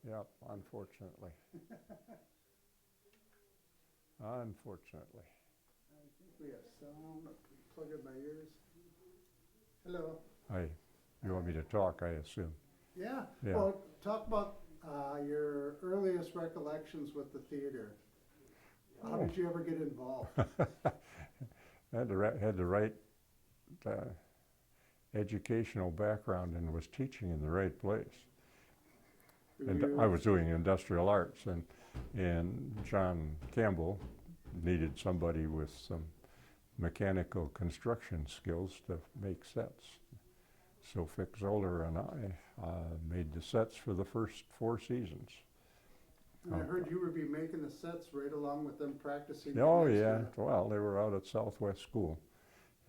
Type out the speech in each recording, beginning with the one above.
Yep, unfortunately. Unfortunately. I think we have sound. Plug in my ears. Hello. You want me to talk, I assume? Yeah. Yeah. Well, talk about your earliest recollections with the theater. How Oh. did you ever get involved? Had the right educational background and was teaching in the right place. And I was doing industrial arts, and John Campbell needed somebody with some mechanical construction skills to make sets. So Vic Zoller and I made the sets for the first 4 seasons. And I heard you would be making the sets right along with them practicing. Oh yeah, well, they were out at Southwest School,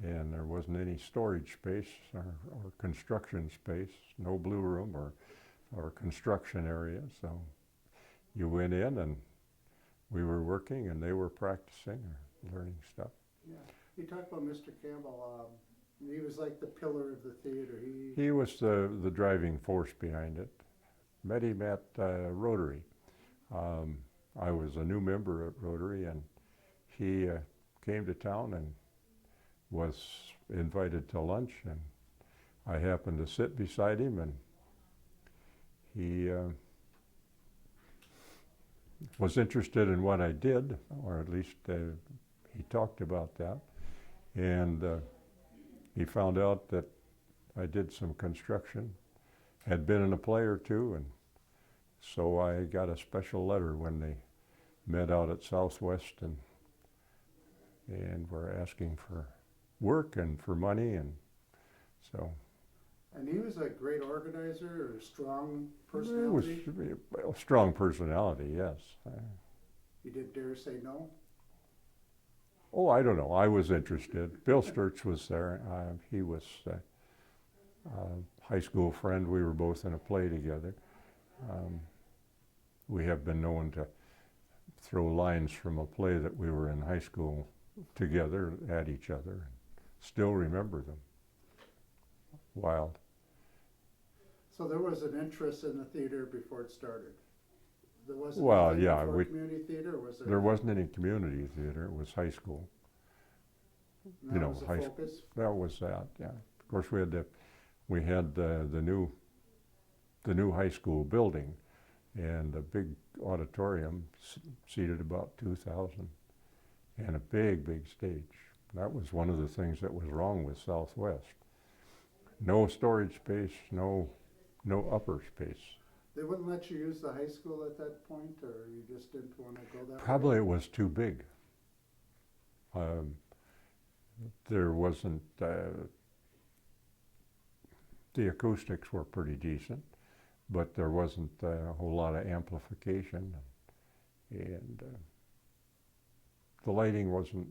and there wasn't any storage space or construction space, no blue room or construction area, so you went in and we were working and they were practicing or learning stuff. Yeah, you talked about Mr. Campbell. He was like the pillar of the theater. He was the driving force behind it. Met him at Rotary. I was a new member at Rotary, and he came to town and was invited to lunch, and I happened to sit beside him, and he was interested in what I did, or at least he talked about that, and he found out that I did some construction, had been in a play or two, and so I got a special letter when they met out at Southwest and were asking for work and for money, and so. And he was a great organizer, or a strong personality? He was a strong personality, yes. You didn't dare say no? Oh, I don't know. I was interested. Bill Sturts was there. He was a high school friend. We were both in a play together. We have been known to throw lines from a play that we were in high school together at each other, and still remember them. Wild. So there was an interest in the theater before it started? There wasn't community theater, or was there? There wasn't any community theater. It was high school. And that was the focus? That was that, yeah. Of course, we had the new high school building, and a big auditorium seated about 2,000, and a big stage. That was one of the things that was wrong with Southwest. No storage space, no upper space. They wouldn't let you use the high school at that point, or you just didn't want to go that way? Probably it was too big. There wasn't, the acoustics were pretty decent, but there wasn't a whole lot of amplification, and the lighting wasn't,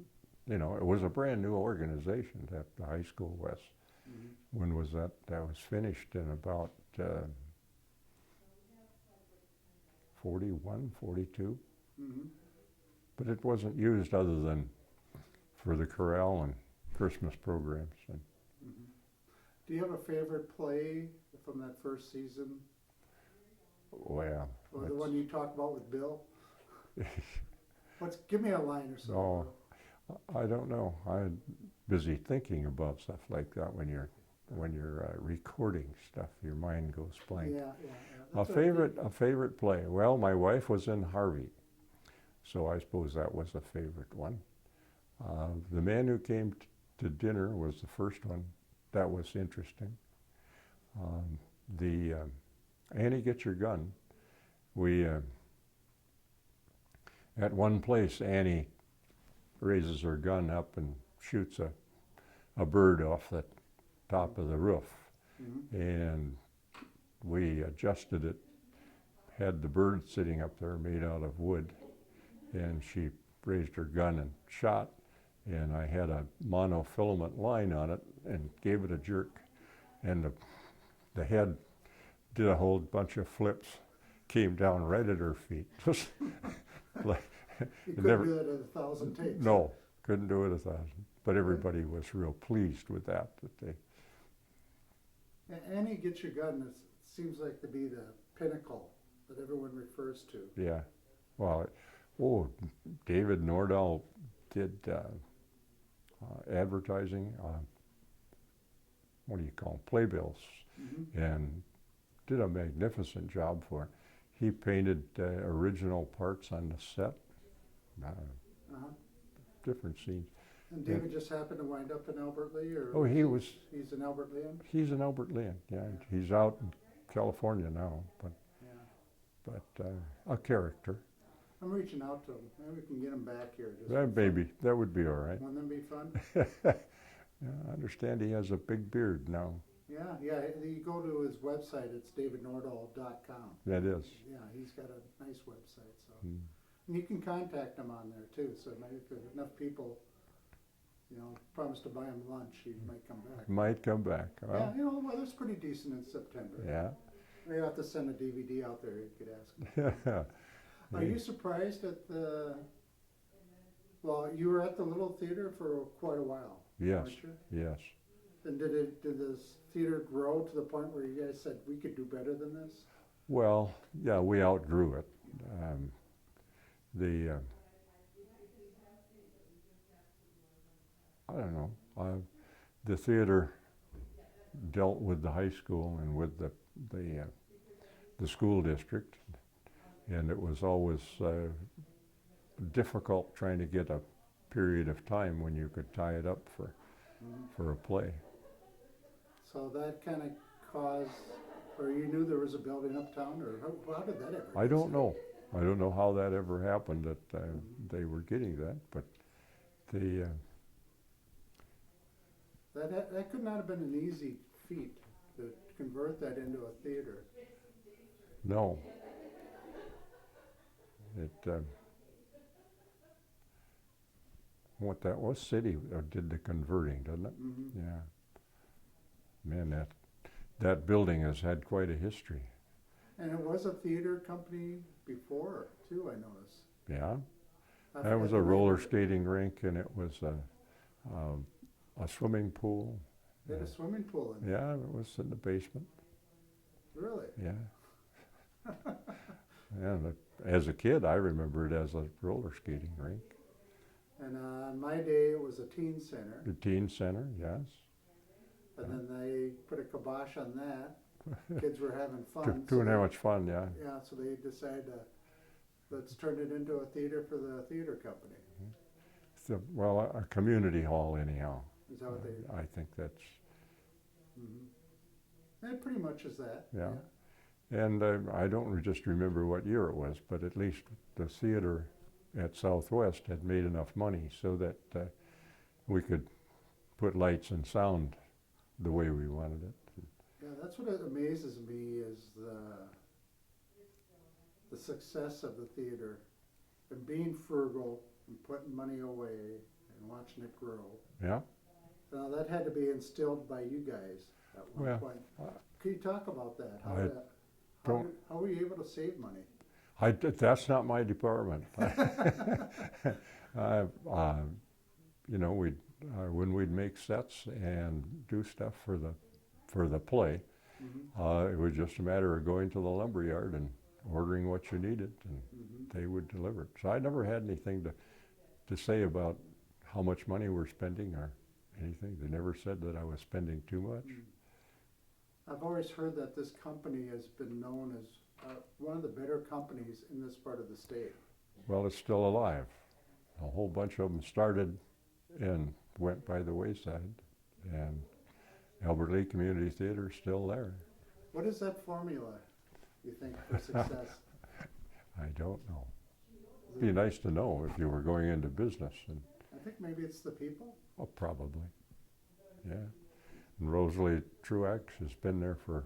it was a brand new organization at the high school west. Mm-hmm. When was that? That was finished in about 41, 42. Mm-hmm. But it wasn't used other than for the chorale and Christmas programs. And mm-hmm. Do you have a favorite play from that first season? Well, or the one you talked about with Bill? Give me a line or something. Oh, I don't know. I'm busy thinking about stuff like that when you're recording stuff. Your mind goes blank. Yeah. A favorite play. Well, my wife was in Harvey, so I suppose that was a favorite one. The Man Who Came to Dinner was the first one. That was interesting. Annie, Get Your Gun. We at one place, Annie raises her gun up and shoots a bird off the top of the roof. Mm-hmm. And we adjusted it, had the bird sitting up there made out of wood, and she raised her gun and shot, and I had a monofilament line on it and gave it a jerk, and the head did a whole bunch of flips, came down right at her feet. You couldn't do it at 1,000 takes. No, couldn't do it 1,000. But everybody was real pleased with that they. Annie, Get Your Gun seems like to be the pinnacle that everyone refers to. Yeah. Well, oh, David Nordahl did advertising, what do you call them, playbills, Mm-hmm. and did a magnificent job for it. He painted original parts on the set, Uh-huh. different scenes. And David just happened to wind up in Albert Lee, or Oh, he's in Albert Lee? he's in Albert Lea, yeah. Yeah. He's out in California now, Yeah. but a character. I'm reaching out to him. Maybe we can get him back here. Just That for fun. baby, that would be all right. Wouldn't that be fun? Yeah, I understand he has a big beard now. Yeah, yeah. You go to his website, it's davidnordahl.com. That is. Yeah, he's got a nice website. So, Mm. and you can contact him on there too. So maybe if enough people, promise to buy him lunch, he might come back. Might come back. Well, Yeah, the weather's pretty decent in September. yeah. Maybe I'll have to send a DVD out there. You could ask him. Yeah. Are you surprised at well, you were at the Little Theater for quite a while, Yes, weren't you? yes. And did this theater grow to the point where you guys said, we could do better than this? Well, yeah, we outgrew it. The I don't know. The theater dealt with the high school and with the school district, and it was always difficult trying to get a period of time when you could tie it up for a play. So that kind of caused, or you knew there was a building uptown, or how did that ever? I don't know. I don't know how that ever happened that they were getting that, but the That could not have been an easy feat to convert that into a theater. no. It what that was, city did the converting, didn't it? Mm-hmm. Yeah. Man, that building has had quite a history. And it was a theater company before, too, I noticed. Yeah. I That was forget a the roller name of it. skating rink, and it was a swimming pool. They had a swimming pool in it. Yeah, it was in the basement. Really? Yeah. And as a kid, I remember it as a roller skating rink. And on my day, it was a teen center. The teen center, yes. And then they put a kibosh on that. Kids were having fun. Doing how much fun, yeah. Yeah, so they decided let's turn it into a theater for the theater company. So, well, a community hall anyhow. Is that what they? I think that's, It pretty much is that. yeah. And I don't just remember what year it was, but at least the theater at Southwest had made enough money so that we could put lights and sound the way we wanted it. Yeah, that's what amazes me is the success of the theater and being frugal and putting money away and watching it grow. Yeah. Now that had to be instilled by you guys at one Well, point. Can you talk about that? don't- How were you able to save money? That's not my department. When we'd make sets and do stuff for the play, it was just a matter of going to the lumberyard and ordering what you needed, and they would deliver it. So I never had anything to say about how much money we're spending or anything. They never said that I was spending too much. I've always heard that this company has been known as one of the better companies in this part of the state. Well, it's still alive. A whole bunch of them started and went by the wayside, and Albert Lee Community Theater is still there. What is that formula, you think, for success? I don't know. It'd be nice to know if you were going into business, and I think maybe it's the people. oh, probably, yeah. And Rosalie Truax has been there for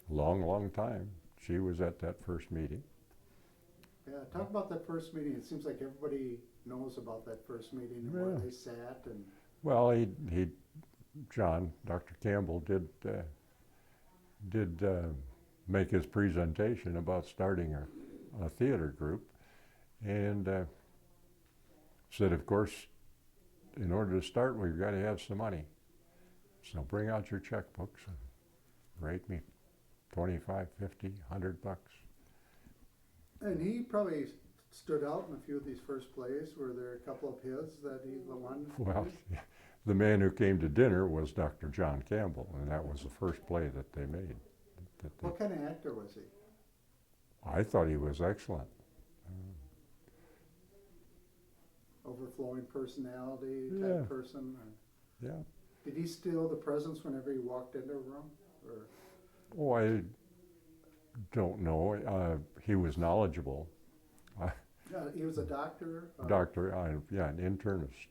a long, long time. She was at that first meeting. Yeah, talk about that first meeting. It seems like everybody knows about that first meeting and where Yeah. they sat and. Well, John, Dr. Campbell did make his presentation about starting a theater group, and said, of course, in order to start, we've got to have some money. So bring out your checkbooks and write me $25, $50, $100. And he probably stood out in a few of these first plays. Were there a couple of his that he won? Well, the man who came to dinner was Dr. John Campbell, and that was the first play that they made. What kind of actor was he? I thought he was excellent. Overflowing personality Yeah. type person? Or Yeah. did he steal the presence whenever he walked into a room? Or Oh, I don't know. He was knowledgeable. he was a doctor? Doctor, yeah, an internist.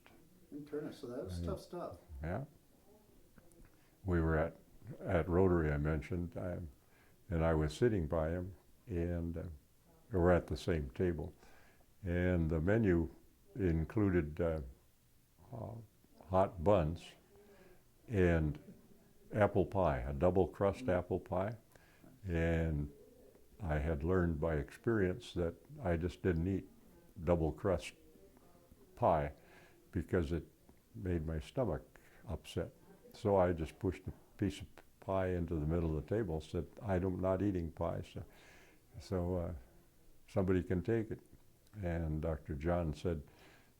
Internist, so that was tough stuff. Yeah. We were at Rotary, I mentioned, and I was sitting by him, and we were at the same table. And the menu included hot buns and apple pie, a double crust apple pie. And I had learned by experience that I just didn't eat double crust pie because it made my stomach upset. So I just pushed a piece of pie into the middle of the table, said, I'm not eating pie, so somebody can take it. And Dr. John said,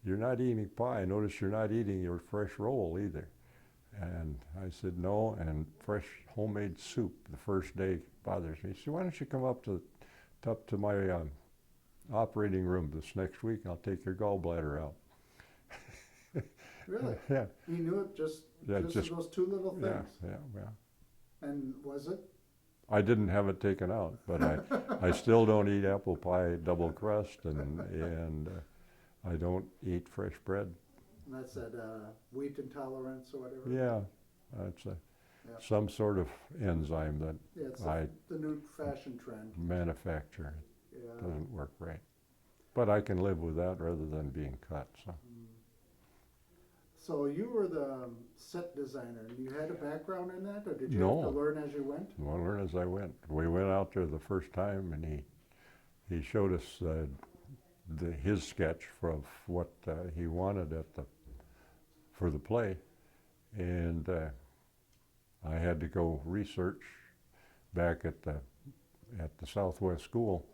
you're not eating pie. Notice you're not eating your fresh roll either. And I said, no, and fresh homemade soup the first day bothers me. He said, why don't you come up to my operating room this next week? I'll take your gallbladder out. Really? Yeah. He knew it just those two little things. Yeah. And was it? I didn't have it taken out, but I still don't eat apple pie double crust, and I don't eat fresh bread. And that's that wheat intolerance or whatever? Yeah, that's some sort of enzyme that it's I the new fashion trend. manufacture. Yeah. It doesn't work right. But I can live with that rather than being cut. So you were the set designer, and you had a background in that, or did you No. have to learn as you went? Well, learn as I went. We went out there the first time, and he showed us his sketch of what he wanted for the play, and I had to go research back at the Southwest School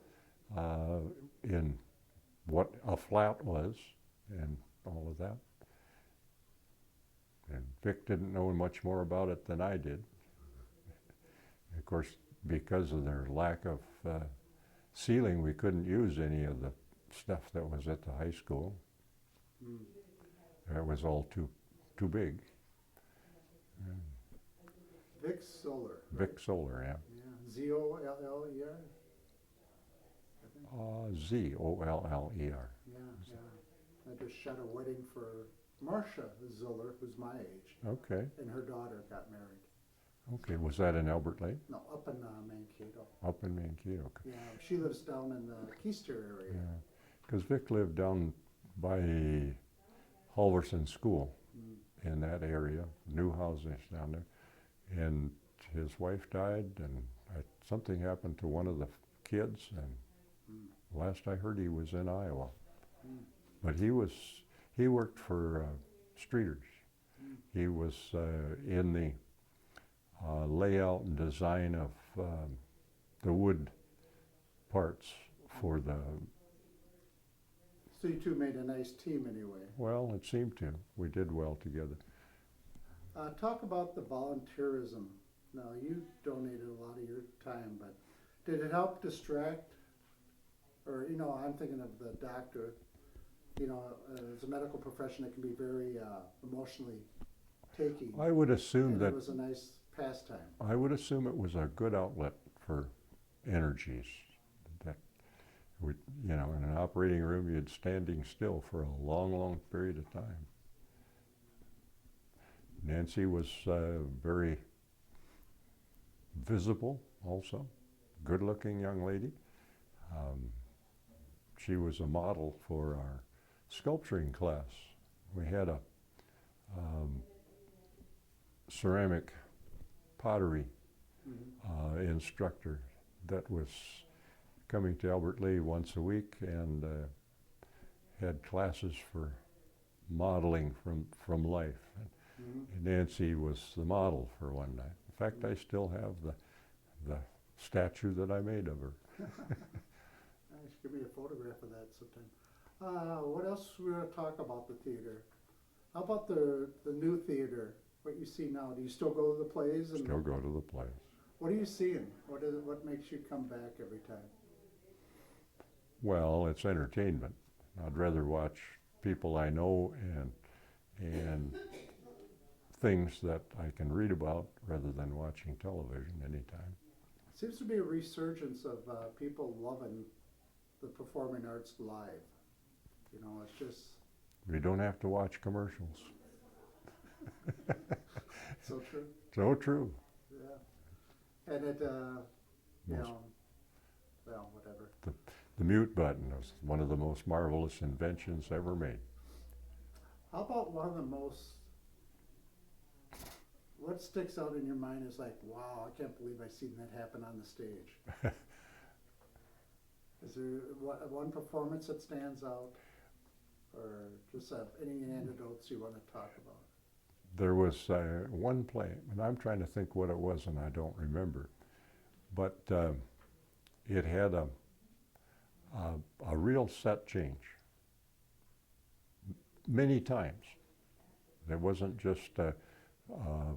in what a flat was and all of that. And Vic didn't know much more about it than I did. Of course, because of their lack of ceiling, we couldn't use any of the stuff that was at the high school. It was all too big. Vic Solar. Vic Solar, yeah. Yeah. Z-O-L-L-E-R? Zoller. Yeah. I just shot a wedding for Marcia Zoller, who's my age, Okay. and her daughter got married. Okay, was that in Albert Lake? No, up in Mankato. Up in Mankato. Okay. Yeah, she lives down in the Keister area. Yeah, because Vic lived down by Halverson School in that area, new houses down there, and his wife died, and something happened to one of the kids, and last I heard he was in Iowa. But he worked for Streeters. He was in the layout and design of the wood parts for the. So you two made a nice team anyway. Well, it seemed to. We did well together. Talk about the volunteerism. Now, you donated a lot of your time, but did it help distract? Or, I'm thinking of the doctor. As a medical profession, it can be very emotionally taking. I would assume that it was a nice pastime. I would assume it was a good outlet for energies. That in an operating room, you'd standing still for a long, long period of time. Nancy was very visible, also, good-looking young lady. She was a model for our sculpturing class. We had a ceramic pottery instructor that was coming to Albert Lee once a week and had classes for modeling from life. And Nancy was the model for one night. In fact, I still have the statue that I made of her. She could a photograph of that sometime. What else we want to talk about the theater? How about the new theater? What you see now? Do you still go to the plays? And Still go to the plays. what are you seeing? What makes you come back every time? Well, it's entertainment. I'd rather watch people I know and things that I can read about rather than watching television anytime. Seems to be a resurgence of people loving the performing arts live. You know, it's just We don't have to watch commercials. so true. So true. Yeah. And it, you Most- know, well, whatever. The mute button was one of the most marvelous inventions ever made. How about one of the most, what sticks out in your mind is like, wow, I can't believe I seen that happen on the stage. Is there one performance that stands out? Or just any anecdotes you want to talk about? There was one play, and I'm trying to think what it was, and I don't remember. But it had a real set change many times. It wasn't just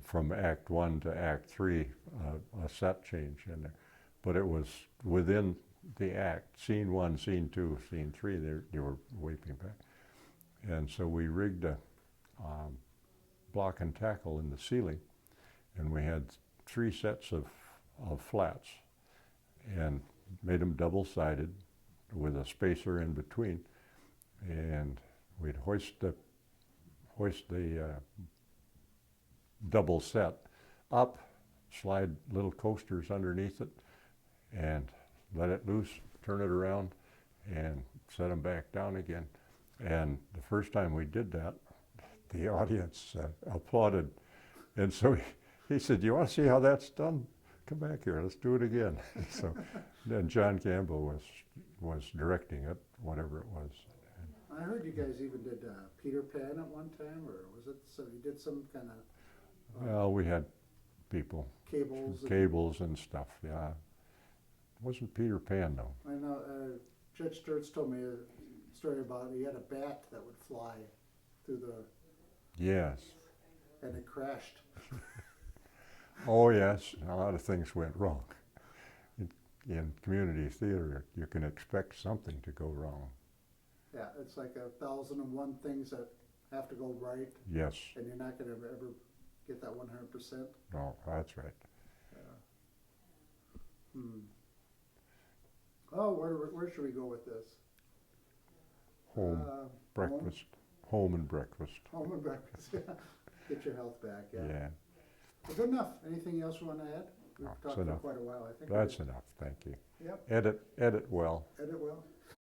from Act 1 to Act 3 a set change in there, but it was within the act. Scene 1, Scene 2, Scene 3. They were waving back, and so we rigged a block and tackle in the ceiling, and we had 3 sets of flats, and made them double-sided with a spacer in between, and we'd hoist the double set up, slide little coasters underneath it, and let it loose, turn it around, and set them back down again. And the first time we did that, the audience applauded, and so he said, "You want to see how that's done? Come back here, let's do it again." So then John Campbell was directing it, whatever it was. I heard you guys even did Peter Pan at one time, or was it, so you did some kind of Well, we had people, cables? and stuff, yeah. It wasn't Peter Pan, though. I know Judge Sturts told me a story about he had a bat that would fly through the, Yes. and it crashed. Oh, yes, a lot of things went wrong. In community theater, you can expect something to go wrong. Yeah, it's like 1,001 things that have to go right, Yes, and you're not going to ever get that 100%. no, that's right. Oh, where should we go with this? Home, breakfast, home and breakfast. Home and breakfast. Yeah. Get your health back. Yeah. Yeah, Well, good enough. Anything else you want to add? We've No, talked that's for enough. quite a while. I think that's enough, thank you. Yep. Edit well. Edit well.